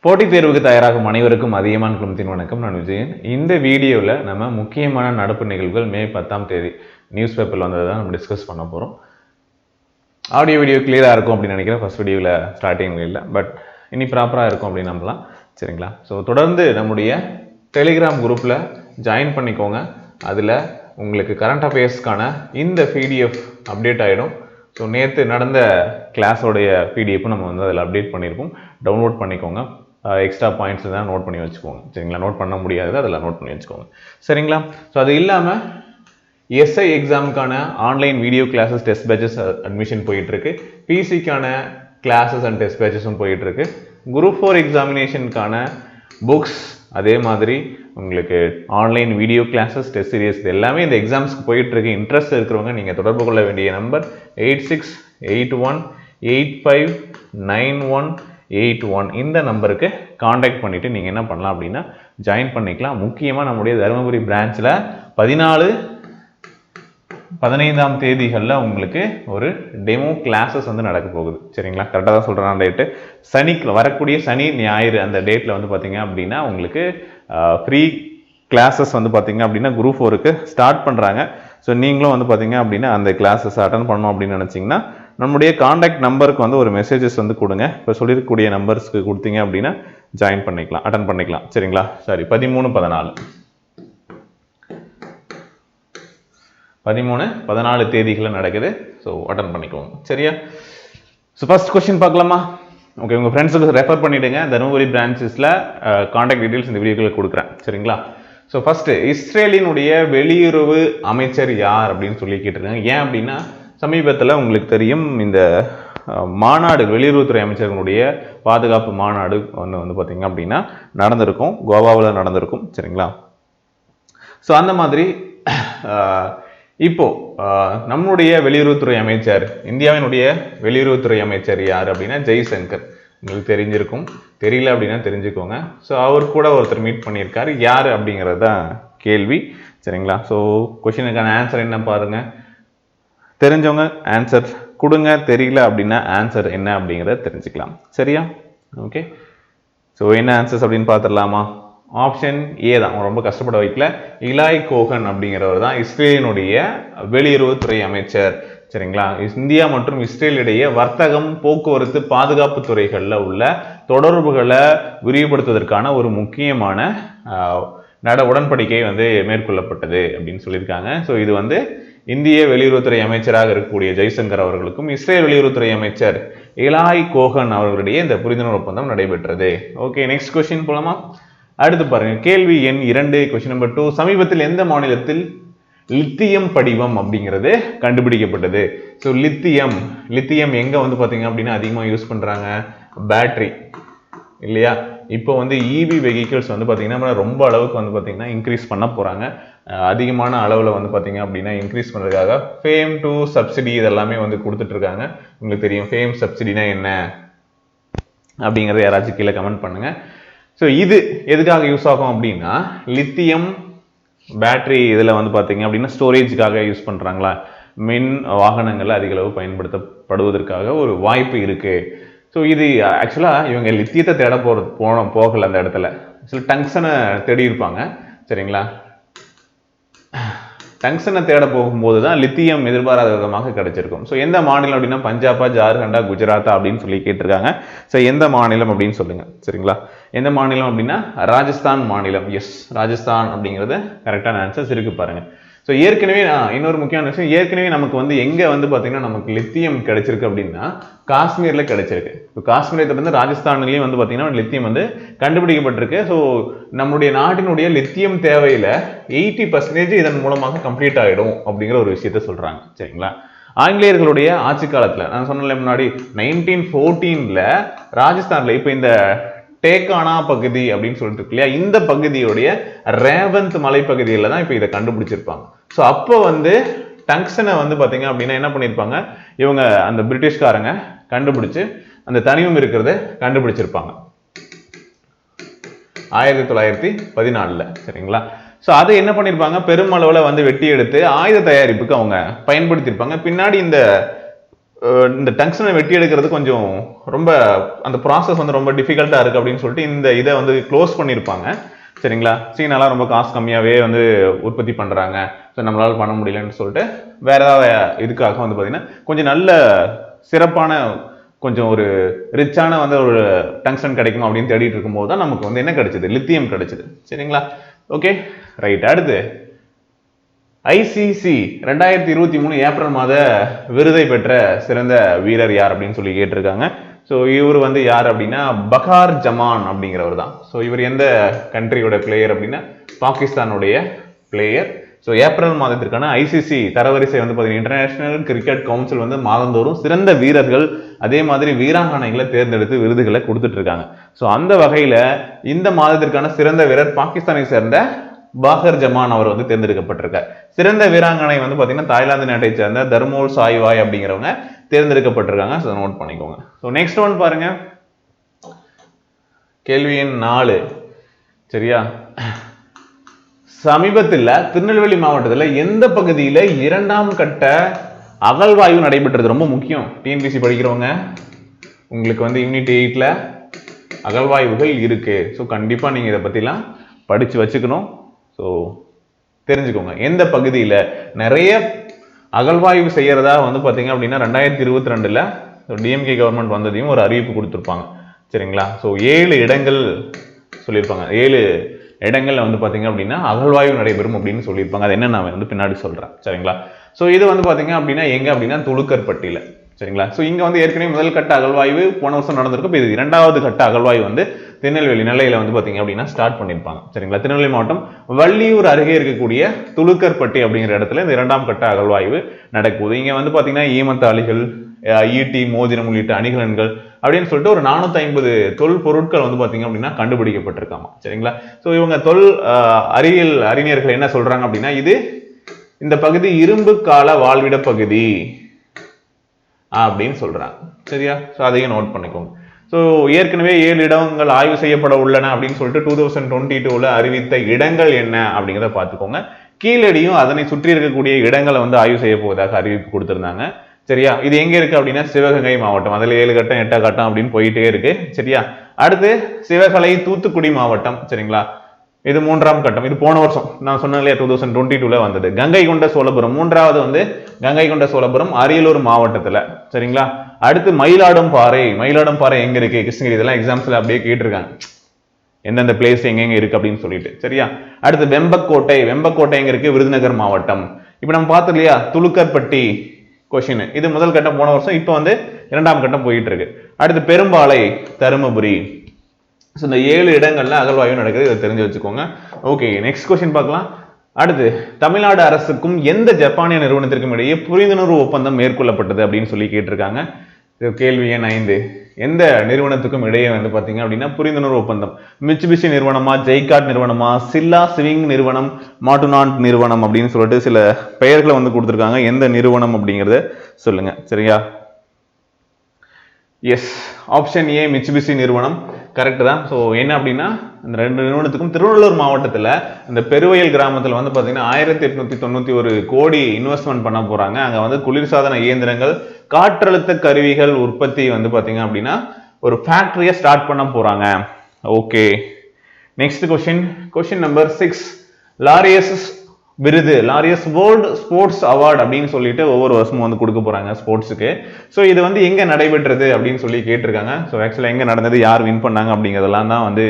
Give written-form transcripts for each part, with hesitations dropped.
போட்டித் தேர்வுக்கு தயாராகும் அனைவருக்கும் அதியமான் குழுமத்தின் வணக்கம். நான் விஜயன். இந்த வீடியோவில் நம்ம முக்கியமான நடப்பு நிகழ்வுகள் மே 10ஆம் தேதி நியூஸ் பேப்பரில் வந்ததை தான் நம்ம டிஸ்கஸ் பண்ண போகிறோம். ஆடியோ வீடியோ கிளியராக இருக்கும் அப்படின்னு நினைக்கிறேன். ஃபர்ஸ்ட் வீடியோவில் ஸ்டார்டிங்கில் இல்லை, பட் இனி ப்ராப்பராக இருக்கும் அப்படின்னு நம்பலாம். சரிங்களா? ஸோ தொடர்ந்து நம்முடைய டெலிகிராம் குரூப்பில் ஜாயின் பண்ணிக்கோங்க. அதில் உங்களுக்கு கரண்ட் அஃபேர்ஸ்க்கான இந்த பிடிஎஃப் அப்டேட் ஆகிடும். ஸோ நேற்று நடந்த கிளாஸோடைய பிடிஎஃப் நம்ம வந்து அதில் அப்டேட் பண்ணியிருக்கோம். டவுன்லோட் பண்ணிக்கோங்க. எக்ஸ்ட்ரா பாயிண்ட்ஸ் தான் நோட் பண்ணி வச்சுக்கோங்க. சரிங்களா? நோட் பண்ண முடியாது, அதில் நோட் பண்ணி வச்சுக்கோங்க. சரிங்களா? ஸோ அது இல்லாமல் எஸ்ஐ எக்ஸாமுக்கான online video classes test batches admission போயிட்டுருக்கு. பிசிக்கான கிளாஸஸ் அண்ட் டெஸ்ட் பேட்சஸும் போயிட்டுருக்கு. குரூப் 4 எக்ஸாமினேஷனுக்கான புக்ஸ், அதே மாதிரி உங்களுக்கு online video classes test series இது எல்லாமே இந்த எக்ஸாம்ஸ்க்கு போயிட்டுருக்கு. இன்ட்ரெஸ்ட் இருக்கிறவங்க நீங்கள் தொடர்பு கொள்ள வேண்டிய நம்பர் 8681859181. இந்த நம்பருக்கு காண்டாக்ட் பண்ணிவிட்டு நீங்கள் என்ன பண்ணலாம் அப்படின்னா ஜாயின் பண்ணிக்கலாம். முக்கியமாக நம்முடைய தருமபுரி பிரான்ச்சில் 14-15ஆம் தேதிகளில் உங்களுக்கு ஒரு டெமோ கிளாஸஸ் வந்து நடக்க போகுது. சரிங்களா? கரெக்டாக தான் சொல்கிறேன். டேட்டு வரக்கூடிய சனி ஞாயிறு அந்த டேட்டில் வந்து பார்த்தீங்க அப்படின்னா உங்களுக்கு ஃப்ரீ கிளாஸஸ் வந்து பார்த்தீங்க அப்படின்னா குரூப் 4க்கு ஸ்டார்ட் பண்ணுறாங்க. ஸோ நீங்களும் வந்து பார்த்தீங்க அப்படின்னா அந்த கிளாஸஸ் அட்டன் பண்ணணும் அப்படின்னு நினச்சிங்கன்னா நம்முடைய காண்டாக்ட் நம்பருக்கு வந்து ஒரு மெசேஜஸ் வந்து கொடுங்க. இப்போ சொல்லியிருக்கக்கூடிய நம்பர்ஸ்க்கு கொடுத்தீங்க அப்படின்னா ஜாயின் பண்ணிக்கலாம், அட்டன் பண்ணிக்கலாம். சரிங்களா? சரி, 13-14 தேதிகளில் நடக்குது. ஸோ அட்டன் பண்ணிக்கோங்க. சரியா? ஸோ ஃபர்ஸ்ட் கொஸ்டின் பார்க்கலாமா? ஓகே, உங்கள் ஃப்ரெண்ட்ஸுக்கு ரெஃபர் பண்ணிவிடுங்க. தருமபுரி பிரான்ச்சஸில் காண்டாக்ட் டீட்டெயில்ஸ் இந்த வீடியோக்களை கொடுக்குறேன். சரிங்களா? ஸோ ஃபர்ஸ்ட், இஸ்ரேலினுடைய வெளியுறவு அமைச்சர் யார் அப்படின்னு சொல்லி கேட்டிருக்காங்க. ஏன் அப்படின்னா சமீபத்தில் உங்களுக்கு தெரியும், இந்த மாநாடு வெளியுறவுத்துறை அமைச்சர்களுடைய பாதுகாப்பு மாநாடு ஒன்று வந்து பார்த்தீங்க அப்படின்னா நடந்திருக்கும், கோவாவில் நடந்திருக்கும். சரிங்களா? ஸோ அந்த மாதிரி இப்போ நம்முடைய வெளியுறவுத்துறை அமைச்சர், இந்தியாவினுடைய வெளியுறவுத்துறை அமைச்சர் யார் அப்படின்னா ஜெய்சங்கர். உங்களுக்கு தெரிஞ்சிருக்கும், தெரியல அப்படின்னா தெரிஞ்சுக்கோங்க. ஸோ அவர் கூட ஒருத்தர் மீட் பண்ணியிருக்காரு. யார் அப்படிங்கிறது தான் கேள்வி. சரிங்களா? ஸோ கொஸ்டினுக்கான ஆன்சர் என்ன பாருங்க. தெரிஞ்சவங்க ஆன்சர் கொடுங்க, தெரியல அப்படின்னா ஆன்சர் என்ன அப்படிங்கிறத தெரிஞ்சுக்கலாம். சரியா? ஓகே, ஸோ என்ன ஆன்சர்ஸ் அப்படின்னு பார்த்துடலாமா? ஆப்ஷன் ஏ தான், ரொம்ப கஷ்டப்பட வைக்கல. இலாய் கோகன் அப்படிங்கிறவர் தான் இஸ்ரேலினுடைய வெளியுறவுத்துறை அமைச்சர். சரிங்களா? இந்தியா மற்றும் இஸ்ரேல் இடையே வர்த்தகம், போக்குவரத்து, பாதுகாப்பு துறைகளில் உள்ள தொடர்புகளை விரிவுபடுத்துவதற்கான ஒரு முக்கியமான உடன்படிக்கை வந்து மேற்கொள்ளப்பட்டது அப்படின்னு சொல்லியிருக்காங்க. ஸோ இது வந்து இந்திய வெளியுறவுத்துறை அமைச்சராக இருக்கக்கூடிய ஜெய்சங்கர் அவர்களுக்கும் இஸ்ரேல் வெளியுறவுத்துறை அமைச்சர் இலாய் கோகன் அவர்களுடைய இந்த புரிந்துணர்வு ஒப்பந்தம் நடைபெற்றது. ஓகே, நெக்ஸ்ட் கொஸ்டின் போலாமா? அடுத்து பாருங்க, கேள்வி எண் 2, கொஸ்டின் நம்பர் 2. சமீபத்தில் எந்த மாநிலத்தில் லித்தியம் படிவம் அப்படிங்கிறது கண்டுபிடிக்கப்பட்டது? ஸோ லித்தியம் எங்க வந்து பார்த்தீங்க அப்படின்னா அதிகமாக யூஸ் பண்றாங்க? பேட்டரி இல்லையா? இப்போ வந்து இவி வெஹிக்கிள்ஸ் வந்து பார்த்தீங்கன்னா ரொம்ப அளவுக்கு வந்து பார்த்தீங்கன்னா இன்க்ரீஸ் பண்ண போறாங்க. அதிகமான அளவில் வந்து பார்த்தீங்க அப்படின்னா இன்க்ரீஸ் பண்ணுறதுக்காக ஃபேம் டு சப்சிடி இதெல்லாமே வந்து கொடுத்துட்டு இருக்காங்க. உங்களுக்கு தெரியும் ஃபேம் சப்சிடினா என்ன அப்படிங்கிறத யாராச்சும் கீழே கமெண்ட் பண்ணுங்க. ஸோ இது எதுக்காக யூஸ் ஆகும் அப்படின்னா லித்தியம் பேட்டரி இதில் வந்து பார்த்தீங்க அப்படின்னா ஸ்டோரேஜுக்காக யூஸ் பண்ணுறாங்களா, மின் வாகனங்கள் அதிக அளவு பயன்படுத்தப்படுவதற்காக ஒரு வாய்ப்பு இருக்கு. ஸோ இது ஆக்சுவலாக இவங்க லித்தியத்தை தேட போகல அந்த இடத்துல, ஆக்சுவலாக டங்ஸ்டனை தேடி இருப்பாங்க. சரிங்களா? டங்ஸ்டனை தேட போகும்போது தான் லித்தியம் எதிர்பாராத விதமாக கிடைச்சிருக்கும். ஸோ எந்த மாநிலம் அப்படின்னா பஞ்சாபா, ஜார்க்கண்டா, குஜராத்தா அப்படின்னு சொல்லி கேட்டிருக்காங்க. ஸோ எந்த மாநிலம் அப்படின்னு சொல்லுங்க. சரிங்களா? எந்த மாநிலம் அப்படின்னா ராஜஸ்தான் மாநிலம். எஸ், ராஜஸ்தான் அப்படிங்கிறது கரெக்டான ஆன்சர்ஸ் இருக்கு பாருங்க. ஸோ ஏற்கனவே இன்னொரு முக்கியமான விஷயம், ஏற்கனவே நமக்கு வந்து எங்கே வந்து பார்த்தீங்கன்னா நமக்கு லித்தியம் கிடைச்சிருக்கு அப்படின்னா காஷ்மீரில் கிடைச்சிருக்கு. இப்போ காஷ்மீரை தொடர்ந்து ராஜஸ்தான்லேயும் வந்து பார்த்தீங்கன்னா லித்தியம் வந்து கண்டுபிடிக்கப்பட்டிருக்கு. ஸோ நம்மளுடைய நாட்டினுடைய லித்தியம் தேவையில் 80% இதன் மூலமாக கம்ப்ளீட் ஆகிடும் அப்படிங்கிற ஒரு விஷயத்த சொல்கிறாங்க. சரிங்களா? ஆங்கிலேயர்களுடைய ஆட்சி காலத்தில் நான் சொன்னேன் முன்னாடி 1914 ராஜஸ்தானில் இப்போ இந்த டேக்கானா பகுதி அப்படின்னு சொல்லிட்டு இருக்கு இல்லையா, இந்த பகுதியுடைய ரேவந்த் மலைப்பகுதியில் தான் இப்போ இதை கண்டுபிடிச்சிருப்பாங்க. ஸோ அப்போ வந்து டங்ஸ்டனை வந்து பார்த்தீங்க அப்படின்னா என்ன பண்ணியிருப்பாங்க, இவங்க அந்த பிரிட்டிஷ்காரங்க கண்டுபிடிச்சு அந்த தனிமம் இருக்கிறத கண்டுபிடிச்சிருப்பாங்க 1914. சரிங்களா? ஸோ அதை என்ன பண்ணியிருப்பாங்க, பெருமளவில் வந்து வெட்டி எடுத்து ஆயுத தயாரிப்புக்கு அவங்க பயன்படுத்தியிருப்பாங்க. பின்னாடி இந்த இந்த டங்ஸ்டனை வெட்டி எடுக்கிறது கொஞ்சம் ரொம்ப அந்த ப்ராசஸ் வந்து ரொம்ப டிஃபிகல்ட்டாக இருக்குது அப்படின்னு சொல்லிட்டு இந்த இதை வந்து க்ளோஸ் பண்ணியிருப்பாங்க. சரிங்களா? சீனாலாம் ரொம்ப காசு கம்மியாகவே வந்து உற்பத்தி பண்ணுறாங்க, ஸோ நம்மளால் பண்ண முடியலன்னு சொல்லிட்டு வேற ஏதாவது இதுக்காக வந்து பார்த்தீங்கன்னா கொஞ்சம் நல்ல சிறப்பான கொஞ்சம் ஒரு ரிச்சான வந்து ஒரு டங்ஸ்டன் கிடைக்கும் அப்படின்னு தேடிட்டு இருக்கும்போது தான் நமக்கு வந்து என்ன கிடைச்சது? லித்தியம் கிடைச்சது. சரிங்களா? Okay right. அடுத்து ஐசிசி 2023 ஏப்ரல் மாத விருதை பெற்ற சிறந்த வீரர் யார் அப்படின்னு சொல்லி கேட்டிருக்காங்க. ஸோ இவர் வந்து யார் அப்படின்னா பகார் ஜமான் அப்படிங்கிறவர் தான். ஸோ இவர் எந்த கண்ட்ரியோட பிளேயர் அப்படின்னா பாகிஸ்தானுடைய பிளேயர். ஸோ ஏப்ரல் மாதத்திற்கான ஐசிசி தரவரிசை வந்து பார்த்தீங்கன்னா இன்டர்நேஷனல் கிரிக்கெட் கவுன்சில் வந்து மாதந்தோறும் சிறந்த வீரர்கள் அதே மாதிரி வீராங்கனைகளை தேர்ந்தெடுத்து விருதுகளை கொடுத்துட்டு இருக்காங்க. ஸோ அந்த வகையில் இந்த மாதத்திற்கான சிறந்த வீரர் பாகிஸ்தானை சேர்ந்த பாகர் ஜமான் அவர் வந்து தேர்ந்தெடுக்கப்பட்டிருக்கார். சிறந்த வீராங்கனை வந்து பாத்தீங்கன்னா தாய்லாந்து நாட்டை சேர்ந்த தர்மோல் சாய்வாய் அப்படிங்கிறவங்க தேர்ந்தெடுக்கப்பட்டிருக்காங்க. ஸோ நோட் பண்ணிக்கோங்க. ஸோ நெக்ஸ்ட் ஒன் பாருங்க, கேள்வி எண் 4. சரியா? சமீபத்தில் திருநெல்வேலி மாவட்டத்தில் எந்த பகுதியில் 2ஆம் கட்ட அகழ்வாய்வு நடைபெற்றது? ரொம்ப முக்கியம். டிஎன்பிஎஸ்சி படிக்கிறவங்க உங்களுக்கு வந்து யூனிட் 8ல அகழ்வாய்வுகள் இருக்கு. ஸோ கண்டிப்பா நீங்க இதை பத்திலாம் படிச்சு வச்சுக்கணும். ஸோ தெரிஞ்சுக்கோங்க எந்த பகுதியில் நிறைய அகழ்வாய்வு செய்யறதா வந்து பார்த்தீங்க அப்படின்னா 2022ல் டிஎம்கே கவர்மெண்ட் வந்ததையும் ஒரு அறிவிப்பு கொடுத்துருப்பாங்க. சரிங்களா? ஸோ 7 இடங்கள் சொல்லியிருப்பாங்க. 7 இடங்கள்ல வந்து பார்த்தீங்க அப்படின்னா அகழ்வாய்வு நடைபெறும் அப்படின்னு சொல்லியிருப்பாங்க. அது என்ன நான் வந்து பின்னாடி சொல்றேன். சரிங்களா? ஸோ இது வந்து பார்த்தீங்க அப்படின்னா எங்க அப்படின்னா துலுக்கர்பட்டியில். சரிங்களா? ஸோ இங்க வந்து ஏற்கனவே முதல் கட்ட அகழ்வாய்வு போன வருஷம் நடந்திருக்கு. இப்போ இது 2வது கட்ட அகழ்வாய்வு வந்து திருநெல்வேலி நெல்லையில வந்து பாத்தீங்க அப்படின்னா ஸ்டார்ட் பண்ணிருப்பாங்க. சரிங்களா? திருநெல்வேலி மாவட்டம் வள்ளியூர் அருகே இருக்கக்கூடிய துலுக்கர்பட்டி அப்படிங்கிற இடத்துல இந்த 2ஆம் கட்ட அகழ்வாய்வு நடக்குது. இங்க வந்து பாத்தீங்கன்னா ஈமத்தாளிகள், ஈட்டி, மோதிரம் உள்ளிட்ட அணிகலன்கள் அப்படின்னு சொல்லிட்டு ஒரு 450 தொல் பொருட்கள் வந்து பாத்தீங்க அப்படின்னா கண்டுபிடிக்கப்பட்டிருக்காங்க. சரிங்களா? ஸோ இவங்க அறிவியல் அறிஞர்கள் என்ன சொல்றாங்க அப்படின்னா இந்த பகுதி இரும்பு கால வாழ்விட பகுதி அப்படின்னு சொல்றாங்க. சரியா? ஸோ அதையும் நோட் பண்ணிக்கோங்க. ஸோ ஏற்கனவே 7 இடங்கள் ஆய்வு செய்யப்பட உள்ளன அப்படின்னு சொல்லிட்டு 2022ல அறிவித்த இடங்கள் என்ன அப்படிங்கிறத பார்த்துக்கோங்க. கீழடியும் அதனை சுற்றி இருக்கக்கூடிய இடங்களை வந்து ஆய்வு செய்ய போவதாக அறிவிப்பு கொடுத்திருந்தாங்க. சரியா? இது எங்க இருக்கு அப்படின்னா சிவகங்கை மாவட்டம். அதுல 7 கட்டம் 8 கட்டம் அப்படின்னு போயிட்டே இருக்கு. சரியா? அடுத்து சிவகலை தூத்துக்குடி மாவட்டம். சரிங்களா? இது 3ஆம் கட்டம். இது போன வருஷம் நான் சொன்னேன் இல்லையா 2022ல வந்தது. கங்கை கொண்ட சோழபுரம் 3வது வந்து கங்கை கொண்ட சோழபுரம் அரியலூர் மாவட்டத்துல. சரிங்களா? அடுத்து மயிலாடும் பாறை எங்க இருக்கு? கிருஷ்ணகிரி. இதெல்லாம் எக்ஸாம்ஸ்ல அப்படியே கேட்டிருக்காங்க, எந்தெந்த பிளேஸ் எங்கெங்க இருக்கு அப்படின்னு சொல்லிட்டு. சரியா? அடுத்து வெம்பக்கோட்டை எங்க இருக்கு? விருதுநகர் மாவட்டம். இப்ப நம்ம பார்த்தோம் இல்லையா துலுக்கர்பட்டி கொஸ்டின். இது முதல் கட்டம் போன வருஷம், இப்ப வந்து 2ஆம் கட்டம் போயிட்டு இருக்கு. அடுத்து பெரும்பாலை தருமபுரி. இந்த 7 இடங்கள்ல அகழ்வாய்வு நடக்குது. இதை தெரிஞ்சு வச்சுக்கோங்க. ஓகே, நெக்ஸ்ட் கொஸ்டின் பார்க்கலாம். அடுத்து தமிழ்நாடு அரசுக்கும் எந்த ஜப்பானிய நிறுவனத்திற்கும் இடையே புரிந்துணர்வு ஒப்பந்தம் மேற்கொள்ளப்பட்டது அப்படின்னு சொல்லி கேட்டிருக்காங்க. கேள்வி எண் 5. எந்த நிறுவனத்துக்கும் இடையே வந்து பாத்தீங்க அப்படின்னா புரிந்துணர்வு ஒப்பந்தம்? மிட்சுபிஷி நிறுவனமா, ஜெய்காட் நிறுவனமா, சில்லா சிவிங் நிறுவனம், மாட்டுநாட் நிறுவனம் அப்படின்னு சொல்லிட்டு சில பெயர்களை வந்து கொடுத்துருக்காங்க. எந்த நிறுவனம் அப்படிங்கறத சொல்லுங்க. சரியா? எஸ், ஆப்ஷன் ஏ மிட்சுபிஷி நிறுவனம் கரெக்ட் தான். ஸோ என்ன அப்படின்னா இந்த 2 நிறுவனத்துக்கும் திருவள்ளூர் மாவட்டத்தில் இந்த பெருவயல் கிராமத்தில் வந்து பார்த்தீங்கன்னா 1891 கோடி இன்வெஸ்ட்மெண்ட் பண்ண போறாங்க. அங்கே வந்து குளிர்சாதன இயந்திரங்கள், காற்றழுத்த கருவிகள் உற்பத்தி வந்து பார்த்தீங்க அப்படின்னா ஒரு ஃபேக்டரியை ஸ்டார்ட் பண்ண போறாங்க. Okay, next question number 6. Laureus world sports award அப்படின்னு சொல்லிட்டு ஒவ்வொரு வருஷமும் வந்து கொடுக்க போறாங்க ஸ்போர்ட்ஸுக்கு. ஸோ இது வந்து எங்க நடைபெற்றது அப்படின்னு சொல்லி கேட்டிருக்காங்க. ஸோ ஆக்சுவலா எங்க நடந்தது, யார் வின் பண்ணாங்க அப்படிங்கிறதெல்லாம் தான் வந்து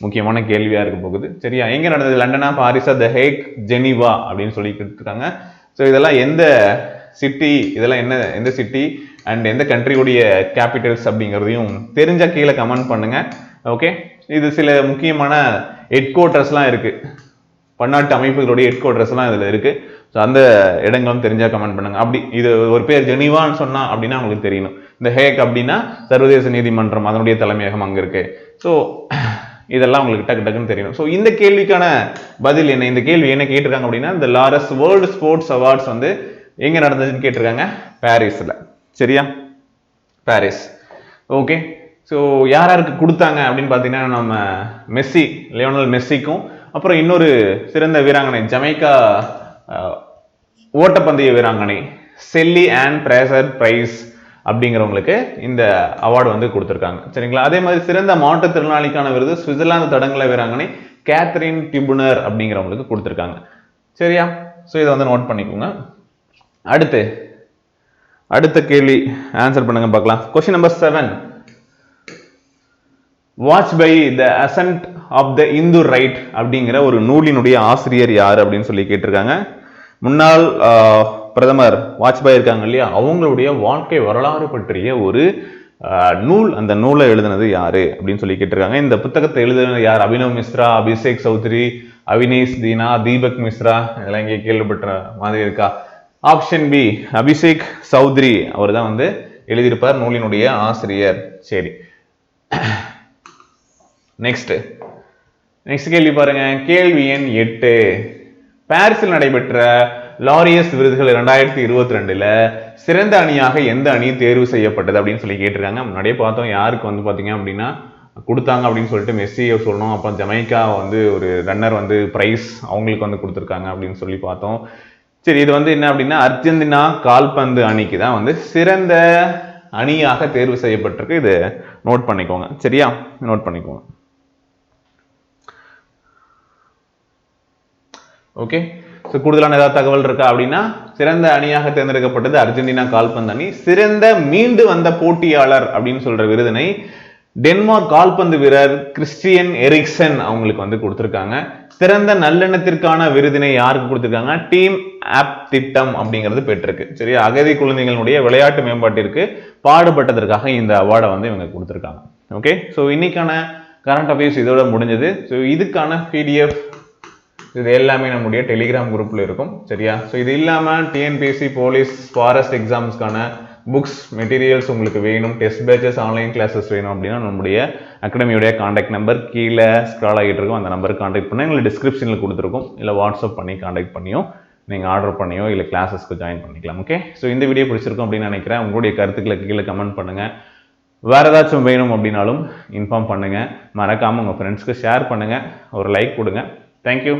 முக்கியமான கேள்வியா இருக்க போகுது. சரியா? எங்க நடந்தது? லண்டனா, பாரிஸா, த ஹேக், ஜெனீவா அப்படின்னு சொல்லி கேட்டிருக்காங்க. ஸோ இதெல்லாம் எந்த சிட்டி, இதெல்லாம் எந்த சிட்டி அண்ட் எந்த கண்ட்ரியுடைய கேபிட்டல்ஸ் அப்படிங்கிறதையும் தெரிஞ்சா கீழே கமெண்ட் பண்ணுங்க. ஓகே, இது சில முக்கியமான ஹெட் குவார்ட்டர்ஸ்லாம் இருக்கு, பன்னாட்டு அமைப்புகளுடைய ஹெட் குவார்ட்டர்ஸ் எல்லாம் இதுல இருக்கு. ஸோ அந்த இடங்களும் தெரிஞ்சா கமெண்ட் பண்ணுங்க. அப்படி இது ஒரு பேர் ஜெனீவான்னு சொன்னா அப்படின்னா உங்களுக்கு தெரியணும். இந்த ஹேக் அப்படின்னா சர்வதேச நீதிமன்றம், அதனுடைய தலைமையகம் அங்க இருக்கு. ஸோ இதெல்லாம் உங்களுக்கு டக்குன்னு தெரியணும். ஸோ இந்த கேள்விக்கான பதில் என்ன? இந்த கேள்வி என்ன கேட்டிருக்காங்க அப்படின்னா இந்த லாரஸ் வேர்ல்டு ஸ்போர்ட்ஸ் அவார்ட்ஸ் வந்து எங்க நடந்ததுன்னு கேட்டிருக்காங்க, பாரிஸ்ல. சரியா? பாரிஸ். ஓகே, ஸோ யாருக்கு கொடுத்தாங்க அப்படின்னு பார்த்தீங்கன்னா நம்ம லியோனல் மெஸ்ஸிக்கும் அப்புறம் இன்னொரு சிறந்த வீராங்கனை ஜமைக்கா ஓட்டப்பந்தய வீராங்கனை செல்லி ஆன் பிரேசர் பிரைஸ் அப்படிங்கிறவங்களுக்கு இந்த அவார்டு வந்து கொடுத்துருக்காங்க. சரிங்களா? அதே மாதிரி சிறந்த மாற்றுத்திறனாளிக்கான விருது சுவிட்சர்லாந்து தடகள வீராங்கனை கேத்ரின் டிபுனர் அப்படிங்கிறவங்களுக்கு கொடுத்துருக்காங்க. சரியா? ஸோ இதை வந்து நோட் பண்ணிக்கோங்க. அடுத்த கேள்வி ஆன்சர் பண்ணுங்க பார்க்கலாம். Question number 7. Watch by the ascent of the Hindu right அப்படிங்கிற ஒரு நூலினுடைய ஆசிரியர் யார் அப்படின்னு சொல்லி கேட்டிருக்காங்க. முன்னாள் பிரதமர் வாஜ்பாய் இருக்காங்க இல்லையா, அவங்களுடைய வாழ்க்கை வரலாறு பற்றிய ஒரு நூல், அந்த நூலை எழுதினது யாரு அப்படின்னு சொல்லி கேட்டிருக்காங்க. இந்த புத்தகத்தை எழுதினது யார்? அபினவ் மிஸ்ரா, அபிஷேக் சௌத்ரி, அவினேஷ் தீனா, தீபக் மிஸ்ரா, இதெல்லாம் இங்கே கேள்விப்பட்ட மாதிரி இருக்கா? ஆப்ஷன் பி அபிஷேக் சௌத்ரி அவர் தான் வந்து எழுதியிருப்பார், நூலினுடைய ஆசிரியர். சரி, நெக்ஸ்ட் கேள்வி பாருங்க. கேள்வி எண் 8. பாரிஸில் நடைபெற்ற லாரியஸ் விருதுகள் 2022ல சிறந்த அணியாக எந்த அணி தேர்வு செய்யப்பட்டது அப்படின்னு சொல்லி கேட்டிருக்காங்க. முன்னாடியே பார்த்தோம் யாருக்கு வந்து பாத்தீங்க அப்படின்னா கொடுத்தாங்க அப்படின்னு சொல்லிட்டு மெஸ்ஸியை சொல்லணும். அப்புறம் ஜமைக்கா வந்து ஒரு ரன்னர் வந்து பிரைஸ் அவங்களுக்கு வந்து கொடுத்துருக்காங்க அப்படின்னு சொல்லி பார்த்தோம். சரி, இது வந்து என்ன அப்படின்னா அர்ஜென்டினா கால்பந்து அணிக்கு தான் வந்து சிறந்த அணியாக தேர்வு செய்யப்பட்டிருக்கு. இது நோட் பண்ணிக்கோங்க. சரியா? நோட் பண்ணிக்கோங்க. ஓகே, ஸோ கூடுதலான ஏதாவது தகவல் இருக்கா அப்படின்னா, சிறந்த அணியாக தேர்ந்தெடுக்கப்பட்டது அர்ஜென்டினா கால்பந்து அணி. சிறந்த மீண்டு வந்த போட்டியாளர் அப்படின்னு சொல்ற விருதினை டென்மார்க் கால்பந்து வீரர் கிறிஸ்டியன் எரிக்சன் அவங்களுக்கு வந்து கொடுத்திருக்காங்க. சிறந்த நல்லெண்ணத்திற்கான விருதினை யாருக்கு கொடுத்திருக்காங்க? டீம் ஆப் திட்டம் அப்படிங்கிறது பெற்றிருக்கு. சரியா? அகதி குழந்தைகளுடைய விளையாட்டு மேம்பாட்டிற்கு பாடுபட்டதற்காக இந்த அவார்டை வந்து இவங்க கொடுத்திருக்காங்க. ஓகே, ஸோ இன்னைக்கான கரண்ட் அஃபேர்ஸ் இதோட முடிஞ்சது. ஸோ இதுக்கான PDF இது எல்லாமே நம்முடைய டெலிகிராம் குரூப்ல இருக்கும். சரியா? ஸோ இது இல்லாமல் டிஎன்பிஎஸ்சி போலீஸ் ஃபாரஸ்ட் எக்ஸாம்ஸ்க்கான புக்ஸ் மெட்டீரியல்ஸ் உங்களுக்கு வேணும், டெஸ்ட் பேச்சஸ் ஆன்லைன் கிளாஸஸ் வேணும் அப்படின்னா நம்முடைய அகாடமியோடைய கான்டாக்ட் நம்பர் கீழே ஸ்க்ரால் ஆகிட்டு இருக்கும். அந்த நம்பருக்கு கான்டாக்ட் பண்ணி எங்களுக்கு டிஸ்கிரிப்ஷனில் கொடுத்துருக்கும். இல்லை வாட்ஸ்அப் பண்ணி கான்டாக்ட் பண்ணியோ நீங்கள் ஆர்டர் பண்ணியோ இல்லை கிளாஸஸ்க்கு ஜாயின் பண்ணிக்கலாம். ஓகே, ஸோ இந்த வீடியோ பிடிச்சிருக்கும் அப்படின்னு நினைக்கிறேன். உங்களுடைய கருத்துக்களை கீழே கமெண்ட் பண்ணுங்கள். வேறு ஏதாச்சும் வேணும் அப்படின்னாலும் இன்ஃபார்ம் பண்ணுங்கள். மறக்காமல் உங்கள் ஃப்ரெண்ட்ஸ்க்கு ஷேர் பண்ணுங்கள். ஒரு லைக் கொடுங்க. தேங்க்யூ.